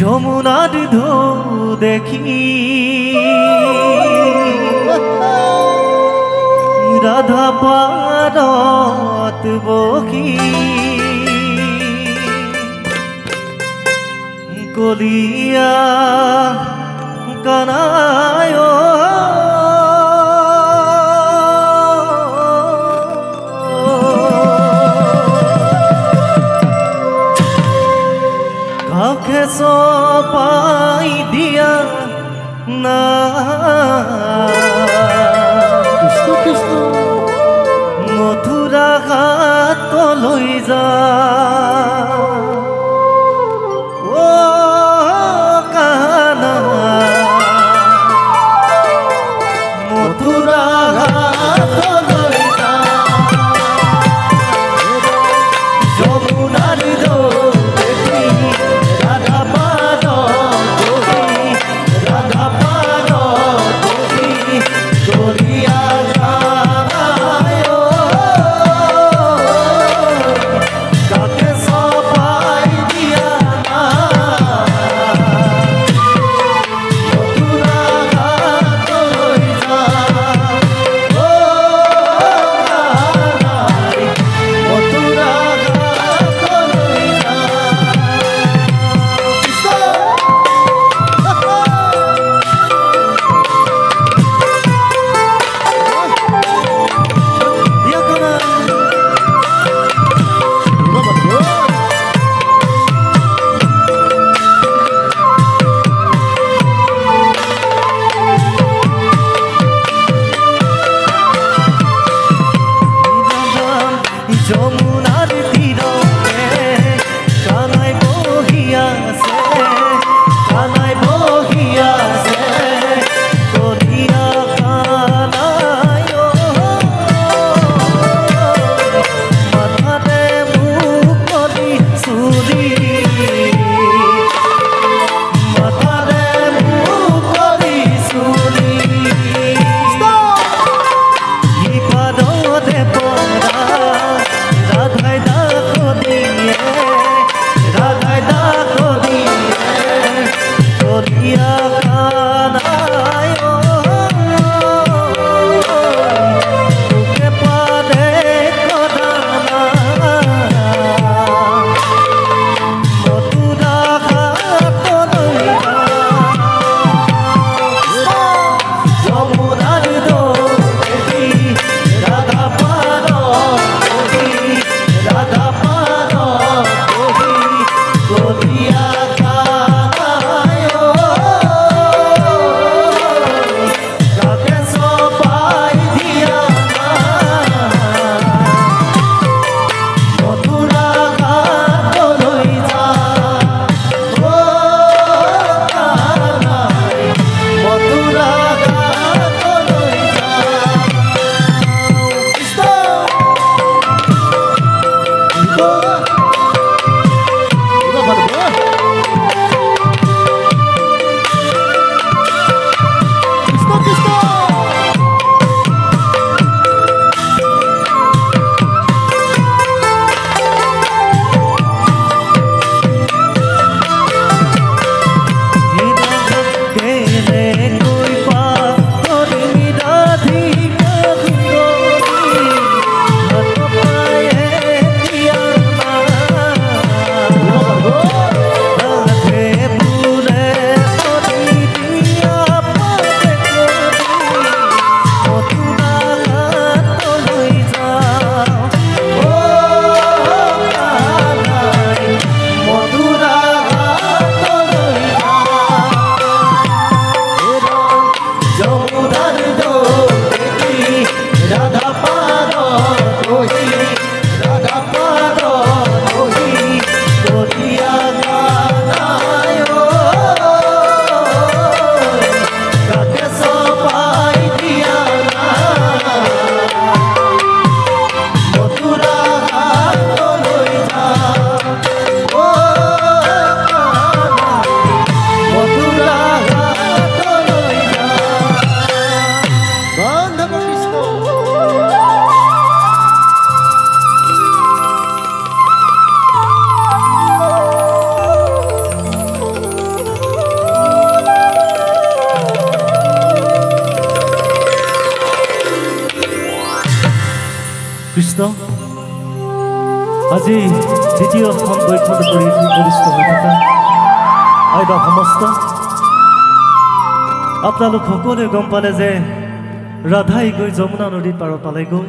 যমুনার ঢৌ দেখি রাধা পারত বকি কলিয়া কানায় কাকে সপাই দিয়া না কৃষ্ণ কৃষ্ণ মথুরা ঘাট লৈ যা ও কানা মথুরা ঘাট লৈ যা যমুনার ঢৌ দেখি রাধা পারত বকি রাধা পারত বকি কলিয়া কানায় কাকে সপাই দিয়া না মথুরা ঘাট লৈ যা ও কানাই মথুরা ঘাট আজি দ্বিতীয়খন বৈকুণ্ঠ পৰিষ্ট হৈ থকা আইবা সমস্ত আপোনালোক সকলোৱে গম পালে যে ৰাধাই গৈ যমুনা নদীৰ পাৰত পালেগৈ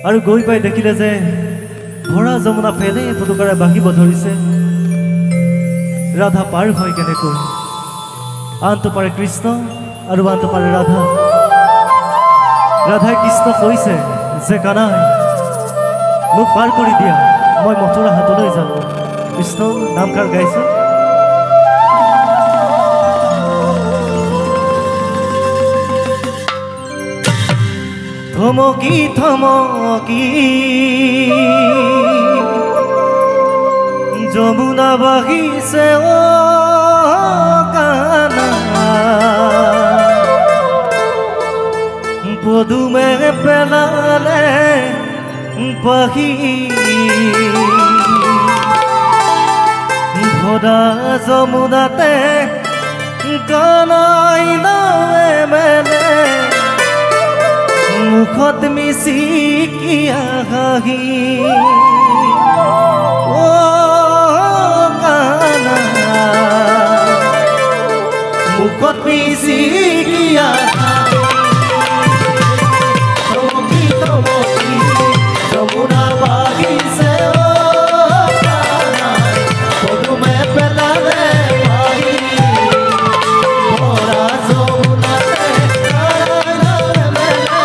আৰু গৈ পাই দেখিলে যে ভৰা যমুনা ফেনে ফুটুকাৰে বাঢ়িব ধৰিছে। ৰাধা পাৰ হয় কেনেকৈ? আনটো পাৰে কৃষ্ণ আৰু আনটো পাৰে ৰাধা। ৰাধাই কৃষ্ণ কৈছে যে কানাই মোক পাৰ কৰি দিয়া, মই মথুৰা হাতলৈ যাম। কৃষ্ণ নামষাৰ গাইছে। থমকি থমকি যমুনা বাহিছে ও কানা, পদুমে পেলালে বাহি ভরা যমুনাতে কানাই নামে মেলে মুখত মিচিকিয়া হাঁহি ও কানা, মুখত মিচিকিয়া যমুনা বাগিছে ও কানা, পদুমে পেলালে বাহি ভরা যমুনাতে কানাই নামে মেলে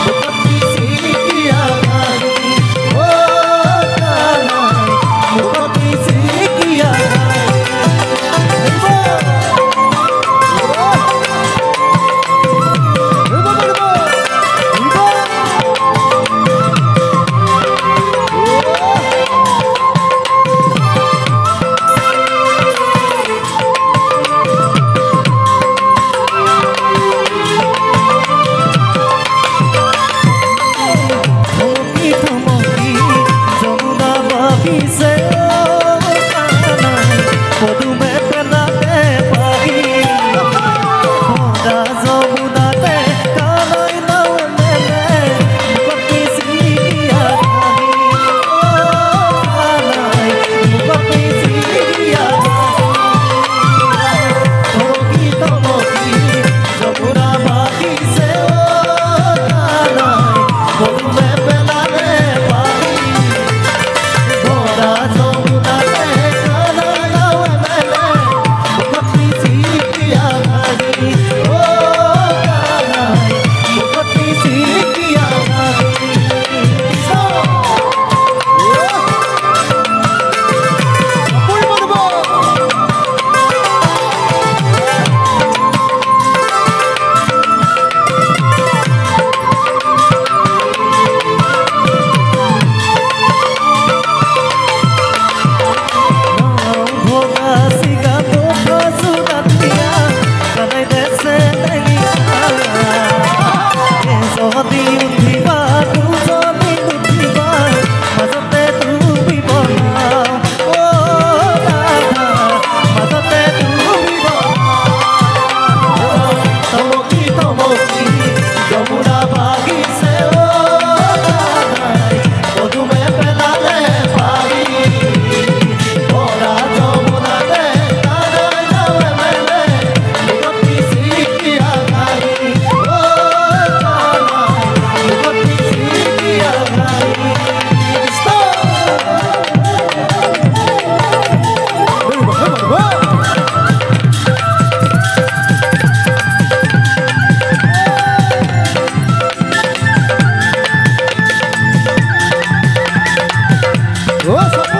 মুখত মিচিকিয়া হাঁহি ও কানা, মুখত মিচিকিয়া Oh,